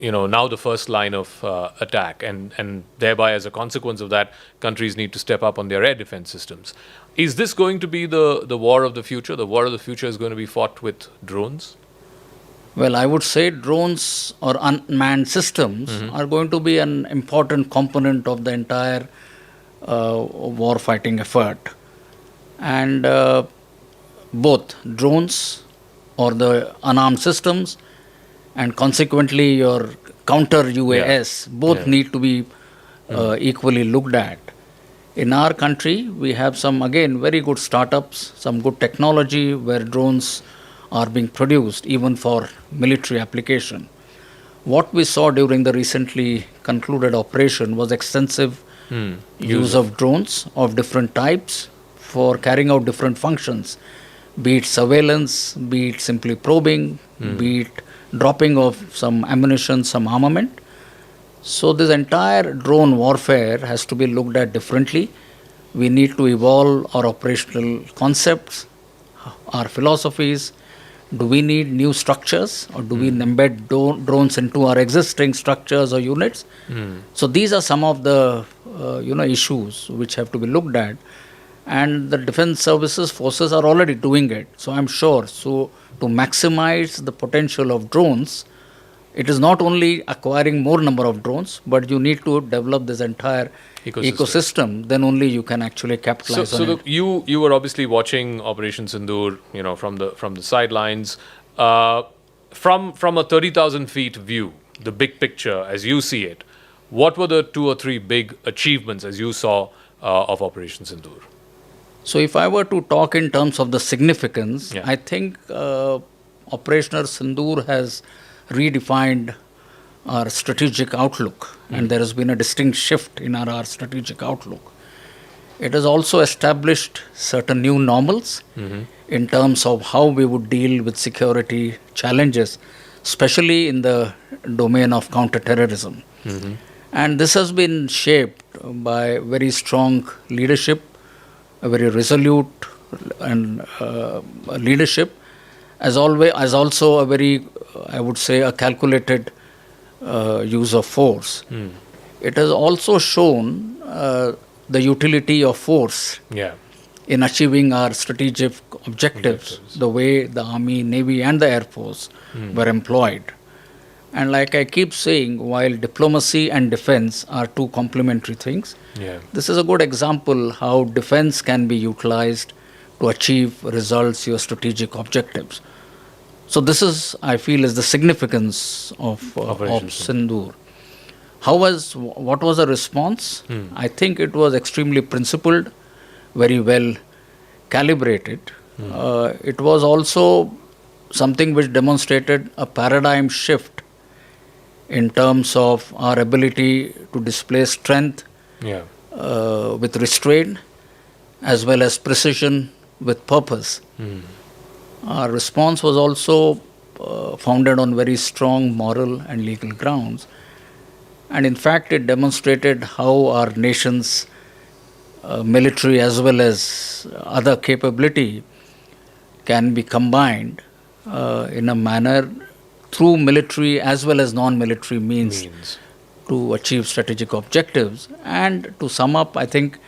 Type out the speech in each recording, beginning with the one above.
now the first line of attack, and thereby, as a consequence of that, countries need to step up on their air defense systems. Is this going to be the war of the future? The war of the future is going to be fought with drones? Well, I would say drones or unmanned systems are going to be an important component of the entire war fighting effort. And both drones or the unarmed systems and consequently your counter UAS both need to be equally looked at. In our country, we have some, again, very good startups, some good technology where drones are being produced even for military application. What we saw during the recently concluded operation was extensive use of drones of different types for carrying out different functions, be it surveillance, be it simply probing, be it dropping of some ammunition, some armament. So this entire drone warfare has to be looked at differently. We need to evolve our operational concepts, our philosophies. Do we need new structures, or do we embed drones into our existing structures or units? So these are some of the issues which have to be looked at, and the defense services forces are already doing it. So I'm sure. So to maximize the potential of drones, it is not only acquiring more number of drones, but you need to develop this entire ecosystem. Then only you can actually capitalize on it. You were obviously watching Operation Sindoor, from the sidelines. From a 30,000 feet view, the big picture as you see it, what were the 2 or 3 big achievements as you saw of Operation Sindoor? So if I were to talk in terms of the significance, I think Operational Sindoor has redefined our strategic outlook, and there has been a distinct shift in our strategic outlook. It has also established certain new normals in terms of how we would deal with security challenges, especially in the domain of counterterrorism. And this has been shaped by very strong leadership, a very resolute and leadership, as also a very, I would say, a calculated use of force. It has also shown the utility of force in achieving our strategic objectives, the way the Army, Navy and the Air Force were employed. And like I keep saying, while diplomacy and defense are two complementary things, this is a good example how defense can be utilized to achieve results, your strategic objectives. So this is, I feel, is the significance of Sindoor. What was the response? I think it was extremely principled, very well calibrated. It was also something which demonstrated a paradigm shift in terms of our ability to display strength with restraint, as well as precision with purpose. Our response was also founded on very strong moral and legal grounds. And in fact, it demonstrated how our nation's military as well as other capability can be combined in a manner through military as well as non-military means to achieve strategic objectives. And to sum up, I think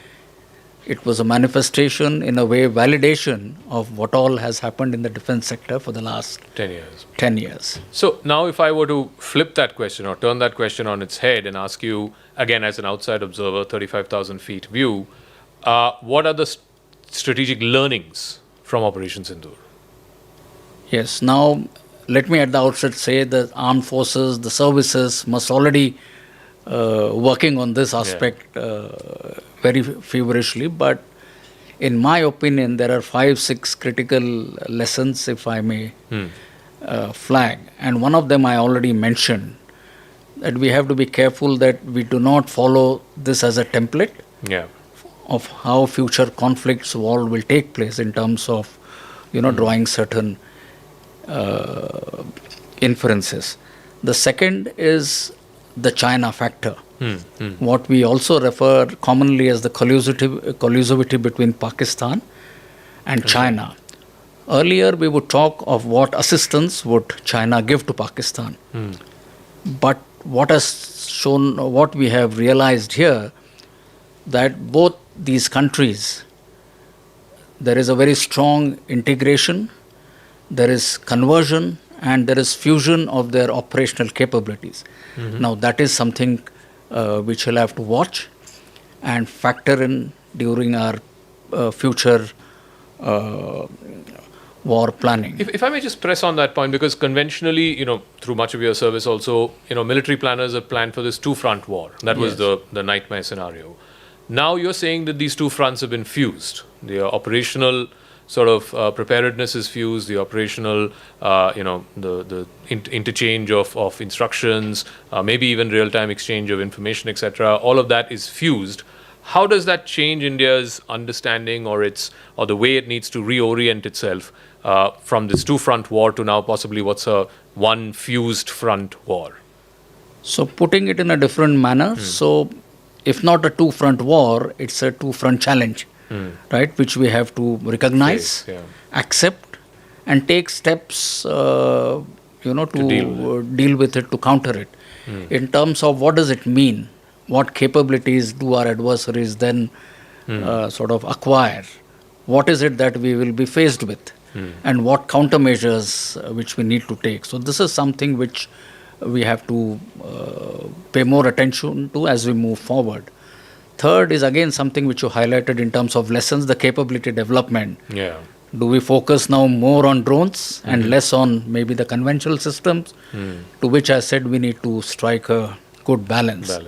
it was a manifestation, in a way, validation of what all has happened in the defense sector for the last 10 years. So now if I were to flip that question or turn that question on its head and ask you, again, as an outside observer, 35,000 feet view, what are the strategic learnings from Operation Sindoor? Yes, now let me at the outset say that armed forces, the services must already working on this aspect very feverishly, but in my opinion, there are 5-6 critical lessons, if I may flag. And one of them I already mentioned, that we have to be careful that we do not follow this as a template of how future conflicts war will take place in terms of, drawing certain inferences. The second is the China factor. What we also refer commonly as the collusivity between Pakistan and China. Earlier, we would talk of what assistance would China give to Pakistan. But what we have realized here, that both these countries, there is a very strong integration, there is conversion, and there is fusion of their operational capabilities. Now, that is something which we'll have to watch and factor in during our future war planning. If I may just press on that point, because conventionally, through much of your service also, military planners have planned for this two-front war. That was the nightmare scenario. Now you're saying that these two fronts have been fused. The operational sort of preparedness is fused, the operational, the interchange of instructions, maybe even real-time exchange of information, etc. All of that is fused. How does that change India's understanding or the way it needs to reorient itself from this two-front war to now possibly what's a one fused front war? So putting it in a different manner, so if not a two-front war, it's a two-front challenge, right? Which we have to recognize, accept, and take steps, to deal with it, to counter it. In terms of what does it mean? What capabilities do our adversaries then sort of acquire? What is it that we will be faced with? And what countermeasures which we need to take? So this is something which we have to pay more attention to as we move forward. Third is again something which you highlighted in terms of lessons, the capability development. Yeah. Do we focus now more on drones and less on maybe the conventional systems? To which I said we need to strike a good balance.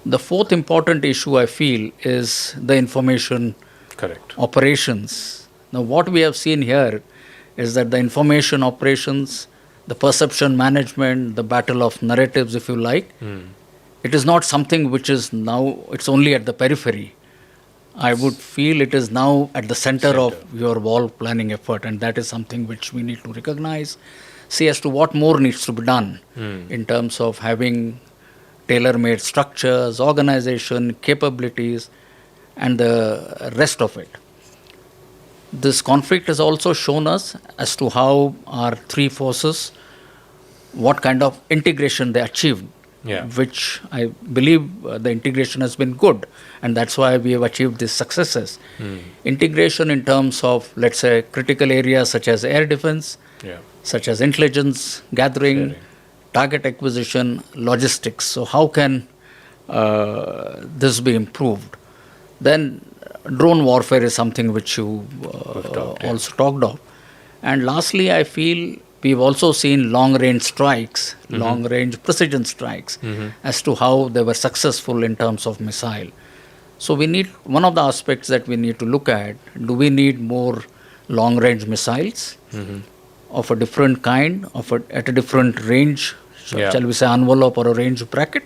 The fourth important issue I feel is the information operations. Now what we have seen here is that the information operations, the perception management, the battle of narratives, if you like, it is not something which is now, it's only at the periphery. I would feel it is now at the center of your war planning effort, and that is something which we need to recognize, see as to what more needs to be done in terms of having tailor-made structures, organization, capabilities, and the rest of it. This conflict has also shown us as to how our three forces, what kind of integration they achieved, which I believe the integration has been good, and that's why we have achieved these successes. Integration in terms of, let's say, critical areas such as air defense, such as intelligence gathering, target acquisition, logistics. So how can this be improved? Then drone warfare is something which you also talked of. And lastly, I feel we've also seen long-range strikes, long-range precision strikes, as to how they were successful in terms of missile. So we need, one of the aspects that we need to look at, do we need more long-range missiles of a different kind, at a different range, shall we say envelope or a range bracket?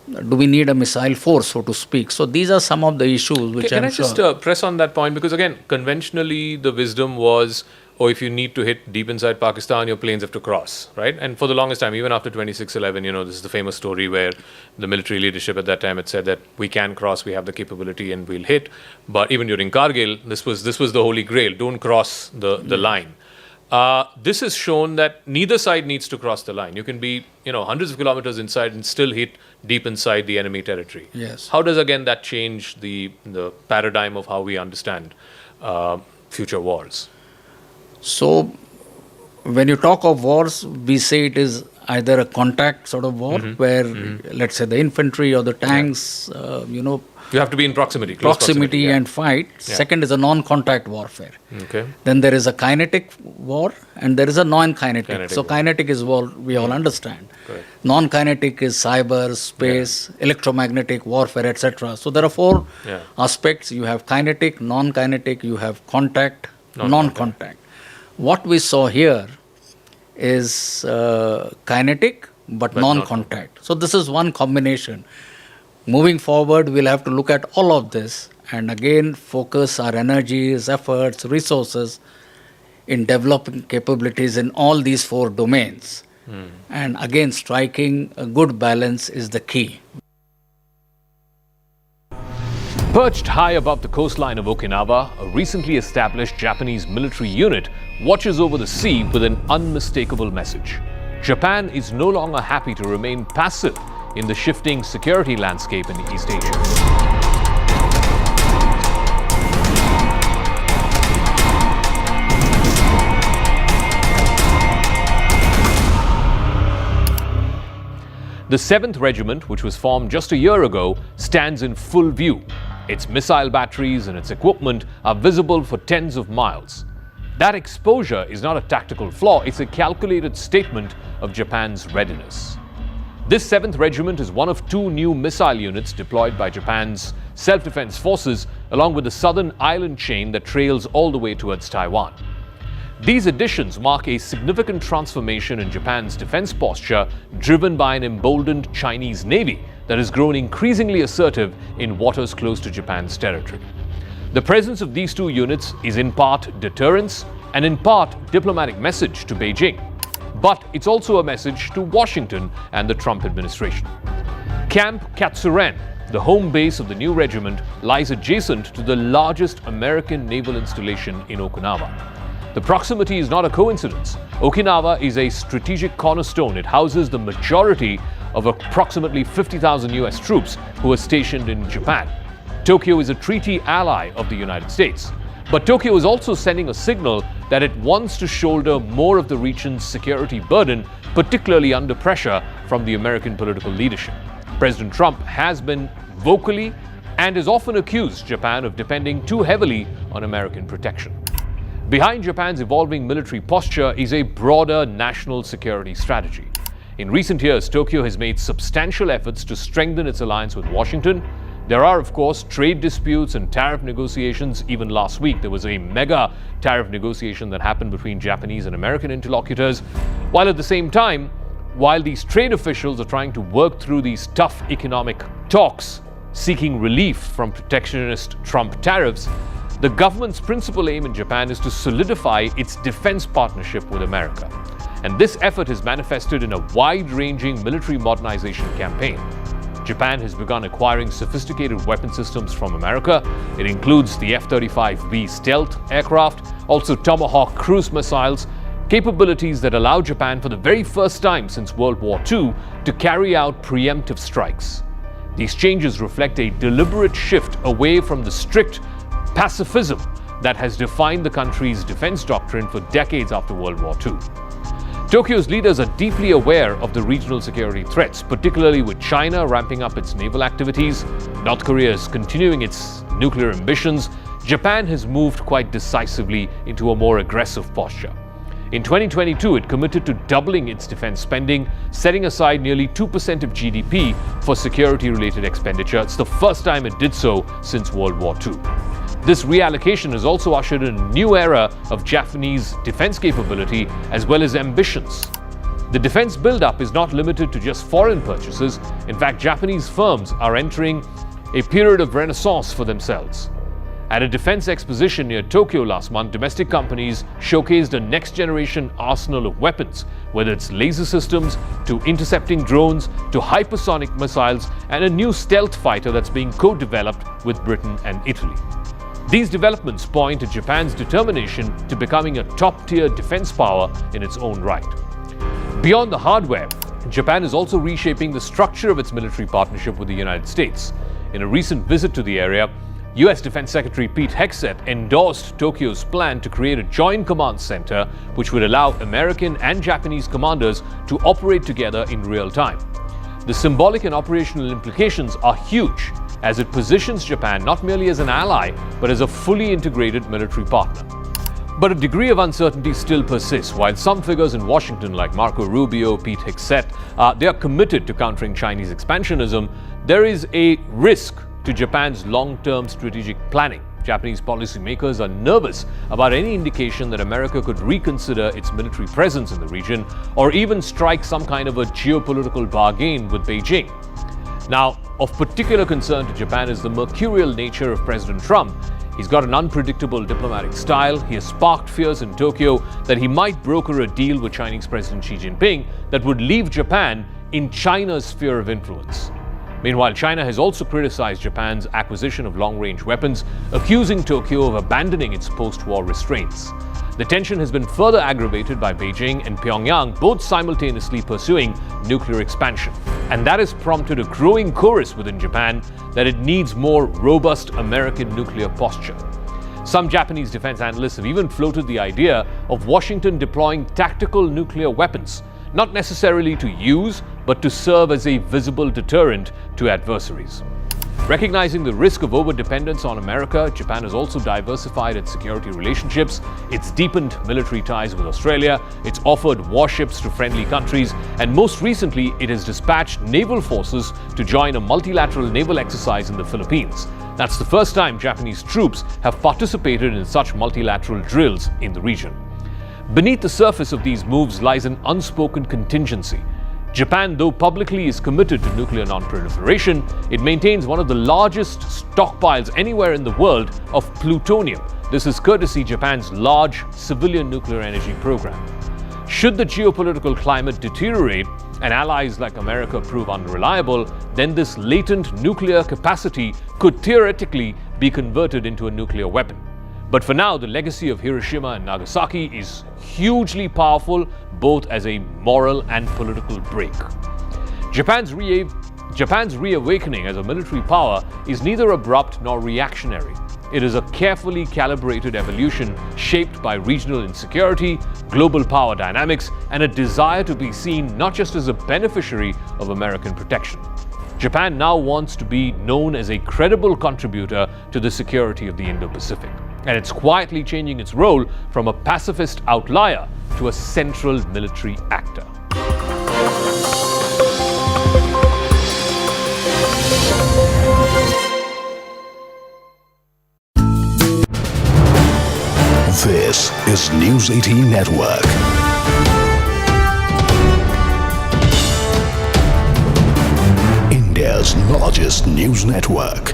Do we need a missile force, so to speak? So these are some of the issues which I'm sure. Can I just press on that point? Because again, conventionally the wisdom was, if you need to hit deep inside Pakistan, your planes have to cross, right? And for the longest time, even after 26/11, this is the famous story where the military leadership at that time had said that we can cross, we have the capability, and we'll hit. But even during Kargil, this was the holy grail: don't cross the line. This has shown that neither side needs to cross the line. You can be, hundreds of kilometers inside and still hit deep inside the enemy territory. Yes. How does again that change the paradigm of how we understand future wars? So, when you talk of wars, we say it is either a contact sort of war, where, let's say, the infantry or the tanks, you have to be in proximity, close proximity and fight. Second is a non-contact warfare. Then there is a kinetic war and there is a non-kinetic. So kinetic is what we all understand. Non-kinetic is cyber, space, electromagnetic warfare, etc. So there are four aspects. You have kinetic, non-kinetic, you have contact, non-contact. What we saw here is kinetic but non-contact. So this is one combination. Moving forward, we'll have to look at all of this and again focus our energies, efforts, resources in developing capabilities in all these four domains. And again, striking a good balance is the key. Perched high above the coastline of Okinawa, a recently established Japanese military unit watches over the sea with an unmistakable message. Japan is no longer happy to remain passive in the shifting security landscape in East Asia. The 7th Regiment, which was formed just a year ago, stands in full view. Its missile batteries and its equipment are visible for tens of miles. That exposure is not a tactical flaw, it's a calculated statement of Japan's readiness. This 7th Regiment is one of 2 new missile units deployed by Japan's self-defense forces along with the southern island chain that trails all the way towards Taiwan. These additions mark a significant transformation in Japan's defense posture, driven by an emboldened Chinese Navy that has grown increasingly assertive in waters close to Japan's territory. The presence of these 2 units is in part deterrence and in part diplomatic message to Beijing. But it's also a message to Washington and the Trump administration. Camp Katsuren, the home base of the new regiment, lies adjacent to the largest American naval installation in Okinawa. The proximity is not a coincidence. Okinawa is a strategic cornerstone. It houses the majority of approximately 50,000 US troops who are stationed in Japan. Tokyo is a treaty ally of the United States. But Tokyo is also sending a signal that it wants to shoulder more of the region's security burden, particularly under pressure from the American political leadership. President Trump has been vocally and has often accused Japan of depending too heavily on American protection. Behind Japan's evolving military posture is a broader national security strategy. In recent years, Tokyo has made substantial efforts to strengthen its alliance with Washington. There are, of course, trade disputes and tariff negotiations. Even last week, there was a mega tariff negotiation that happened between Japanese and American interlocutors. While at the same time, while these trade officials are trying to work through these tough economic talks, seeking relief from protectionist Trump tariffs, the government's principal aim in Japan is to solidify its defense partnership with America. And this effort is manifested in a wide-ranging military modernization campaign. Japan has begun acquiring sophisticated weapon systems from America. It includes the F-35B stealth aircraft, also Tomahawk cruise missiles, capabilities that allow Japan for the very first time since World War II to carry out preemptive strikes. These changes reflect a deliberate shift away from the strict pacifism that has defined the country's defense doctrine for decades after World War II. Tokyo's leaders are deeply aware of the regional security threats, particularly with China ramping up its naval activities, North Korea is continuing its nuclear ambitions. Japan has moved quite decisively into a more aggressive posture. In 2022, it committed to doubling its defense spending, setting aside nearly 2% of GDP for security-related expenditure. It's the first time it did so since World War II. This reallocation has also ushered in a new era of Japanese defense capability as well as ambitions. The defense buildup is not limited to just foreign purchases. In fact, Japanese firms are entering a period of renaissance for themselves. At a defense exposition near Tokyo last month, domestic companies showcased a next-generation arsenal of weapons, whether it's laser systems, to intercepting drones, to hypersonic missiles, and a new stealth fighter that's being co-developed with Britain and Italy. These developments point to Japan's determination to becoming a top-tier defense power in its own right. Beyond the hardware, Japan is also reshaping the structure of its military partnership with the United States. In a recent visit to the area, US Defense Secretary Pete Hegseth endorsed Tokyo's plan to create a joint command center which would allow American and Japanese commanders to operate together in real time. The symbolic and operational implications are huge, as it positions Japan not merely as an ally, but as a fully integrated military partner. But a degree of uncertainty still persists. While some figures in Washington, like Marco Rubio, Pete Hegseth, they are committed to countering Chinese expansionism, there is a risk to Japan's long-term strategic planning. Japanese policymakers are nervous about any indication that America could reconsider its military presence in the region or even strike some kind of a geopolitical bargain with Beijing. Now, of particular concern to Japan is the mercurial nature of President Trump. He's got an unpredictable diplomatic style. He has sparked fears in Tokyo that he might broker a deal with Chinese President Xi Jinping that would leave Japan in China's sphere of influence. Meanwhile, China has also criticized Japan's acquisition of long-range weapons, accusing Tokyo of abandoning its post-war restraints. The tension has been further aggravated by Beijing and Pyongyang both simultaneously pursuing nuclear expansion. And that has prompted a growing chorus within Japan that it needs more robust American nuclear posture. Some Japanese defense analysts have even floated the idea of Washington deploying tactical nuclear weapons, not necessarily to use, but to serve as a visible deterrent to adversaries. Recognizing the risk of over-dependence on America, Japan has also diversified its security relationships. It's deepened military ties with Australia, it's offered warships to friendly countries, and most recently, it has dispatched naval forces to join a multilateral naval exercise in the Philippines. That's the first time Japanese troops have participated in such multilateral drills in the region. Beneath the surface of these moves lies an unspoken contingency. Japan, though publicly is committed to nuclear non-proliferation, it maintains one of the largest stockpiles anywhere in the world of plutonium. This is courtesy Japan's large civilian nuclear energy program. Should the geopolitical climate deteriorate and allies like America prove unreliable, then this latent nuclear capacity could theoretically be converted into a nuclear weapon. But for now, the legacy of Hiroshima and Nagasaki is hugely powerful, both as a moral and political break. Japan's reawakening as a military power is neither abrupt nor reactionary. It is a carefully calibrated evolution shaped by regional insecurity, global power dynamics, and a desire to be seen not just as a beneficiary of American protection. Japan now wants to be known as a credible contributor to the security of the Indo-Pacific. And it's quietly changing its role from a pacifist outlier to a central military actor. This is News 18 Network. India's largest news network.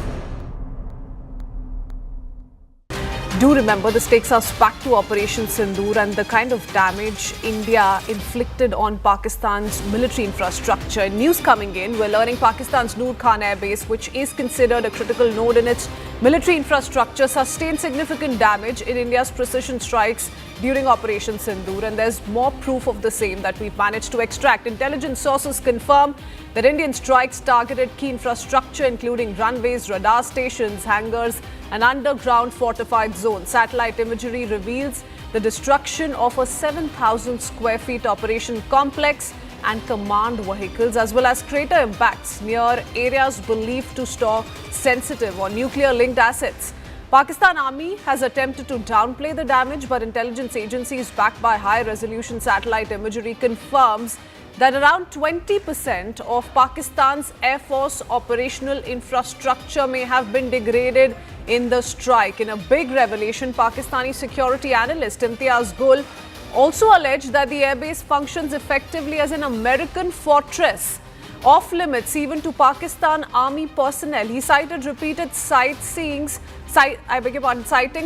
Do remember, this takes us back to Operation Sindoor and the kind of damage India inflicted on Pakistan's military infrastructure. News coming in, we're learning Pakistan's Noor Khan Air Base, which is considered a critical node in its military infrastructure, sustained significant damage in India's precision strikes during Operation Sindoor, and there's more proof of the same that we've managed to extract. Intelligence sources confirm that Indian strikes targeted key infrastructure including runways, radar stations, hangars and underground fortified zones. Satellite imagery reveals the destruction of a 7,000 square feet operation complex and command vehicles, as well as crater impacts near areas believed to store sensitive or nuclear-linked assets. Pakistan Army has attempted to downplay the damage, but intelligence agencies backed by high-resolution satellite imagery confirms that around 20% of Pakistan's Air Force operational infrastructure may have been degraded in the strike. In a big revelation, Pakistani security analyst Imtiaz Gul also alleged that the airbase functions effectively as an American fortress, off limits even to Pakistan Army personnel. He cited repeated sightings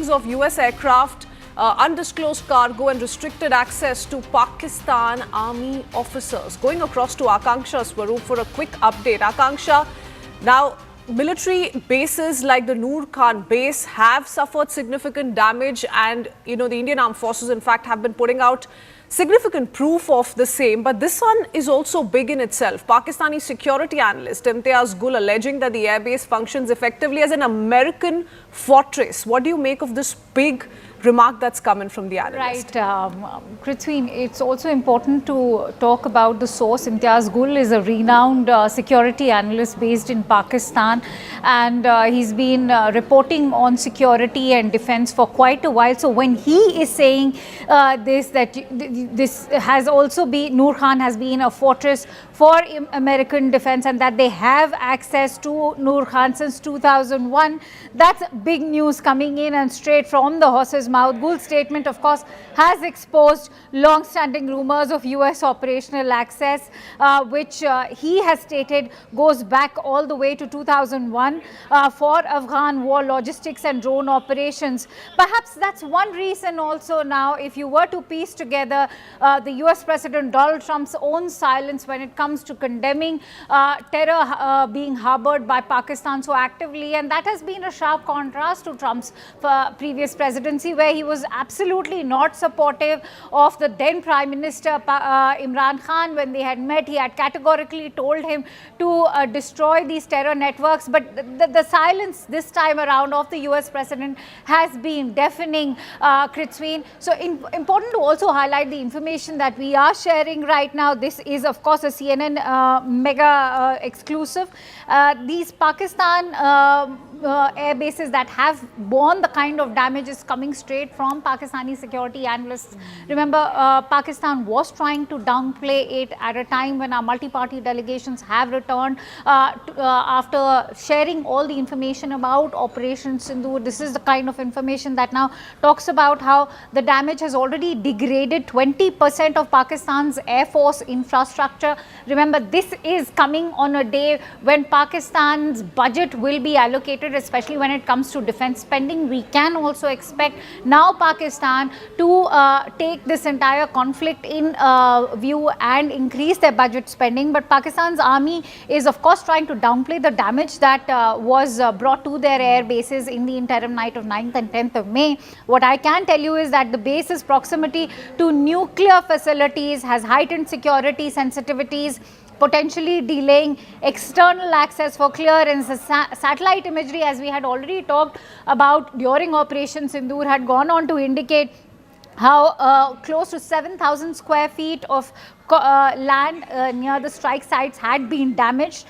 of US aircraft, undisclosed cargo and restricted access to Pakistan Army officers. Going across to Akanksha Swaroop for a quick update. Akanksha, now military bases like the Noor Khan base have suffered significant damage, and the Indian Armed Forces in fact have been putting out significant proof of the same, but this one is also big in itself. Pakistani security analyst Imtiaz Gul alleging that the airbase functions effectively as an American fortress. What do you make of this big remark that's coming from the analyst? Right, Prithvi, it's also important to talk about the source. Imtiaz Gul is a renowned security analyst based in Pakistan, and he's been reporting on security and defense for quite a while. So when he is saying this has also been, Noor Khan has been a fortress for American defense and that they have access to Noor Khan since 2001, that's big news coming in and straight from the horse's mouth. Gul's statement, of course, has exposed long-standing rumors of US operational access, which he has stated goes back all the way to 2001 for Afghan war logistics and drone operations. Perhaps that's one reason also now, if you were to piece together the US President Donald Trump's own silence when it comes comes to condemning terror being harbored by Pakistan so actively. And that has been a sharp contrast to Trump's previous presidency, where he was absolutely not supportive of the then Prime Minister Imran Khan. When they had met, he had categorically told him to destroy these terror networks. But the silence this time around of the US president has been deafening, Kritsween. So important to also highlight the information that we are sharing right now. This is, of course, a CNN mega exclusive. These Pakistan air bases that have borne the kind of damages coming straight from Pakistani security analysts. Remember, Pakistan was trying to downplay it at a time when our multi-party delegations have returned after sharing all the information about Operation Sindoor. This is the kind of information that now talks about how the damage has already degraded 20% of Pakistan's air force infrastructure. Remember, this is coming on a day when Pakistan's budget will be allocated, especially when it comes to defense spending. We can also expect now Pakistan to take this entire conflict in view and increase their budget spending. But Pakistan's army is, of course, trying to downplay the damage that was brought to their air bases in the interim night of 9th and 10th of May. What I can tell you is that the base's proximity to nuclear facilities has heightened security sensitivities, potentially delaying external access for clearance. Satellite imagery, as we had already talked about during Operation Sindoor, had gone on to indicate how close to 7,000 square feet of land near the strike sites had been damaged.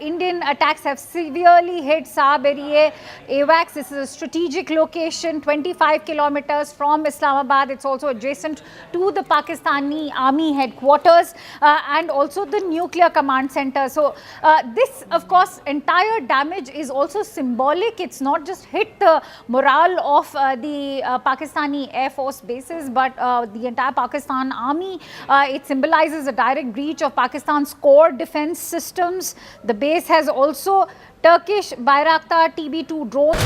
Indian attacks have severely hit Saab-e AWACS. This is a strategic location, 25 kilometers from Islamabad. It's also adjacent to the Pakistani army headquarters and also the nuclear command center. So this, of course, entire damage is also symbolic. It's not just hit the morale of the Pakistani Air Force bases, but the entire Pakistan army. It symbolizes a direct breach of Pakistan's core defense systems. The base has also Turkish Bayraktar TB2 drones.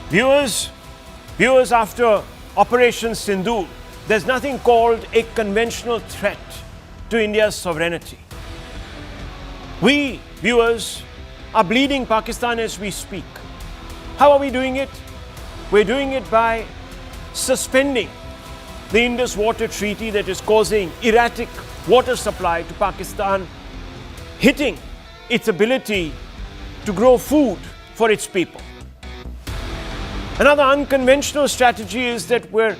Viewers, after Operation Sindoor, there's nothing called a conventional threat to India's sovereignty. We, viewers, are bleeding Pakistan as we speak. How are we doing it? We're doing it by suspending the Indus Water Treaty that is causing erratic water supply to Pakistan, hitting its ability to grow food for its people. Another unconventional strategy is that we're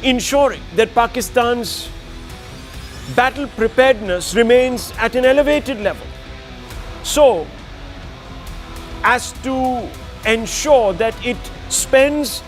ensuring that Pakistan's battle preparedness remains at an elevated level, so as to ensure that it spends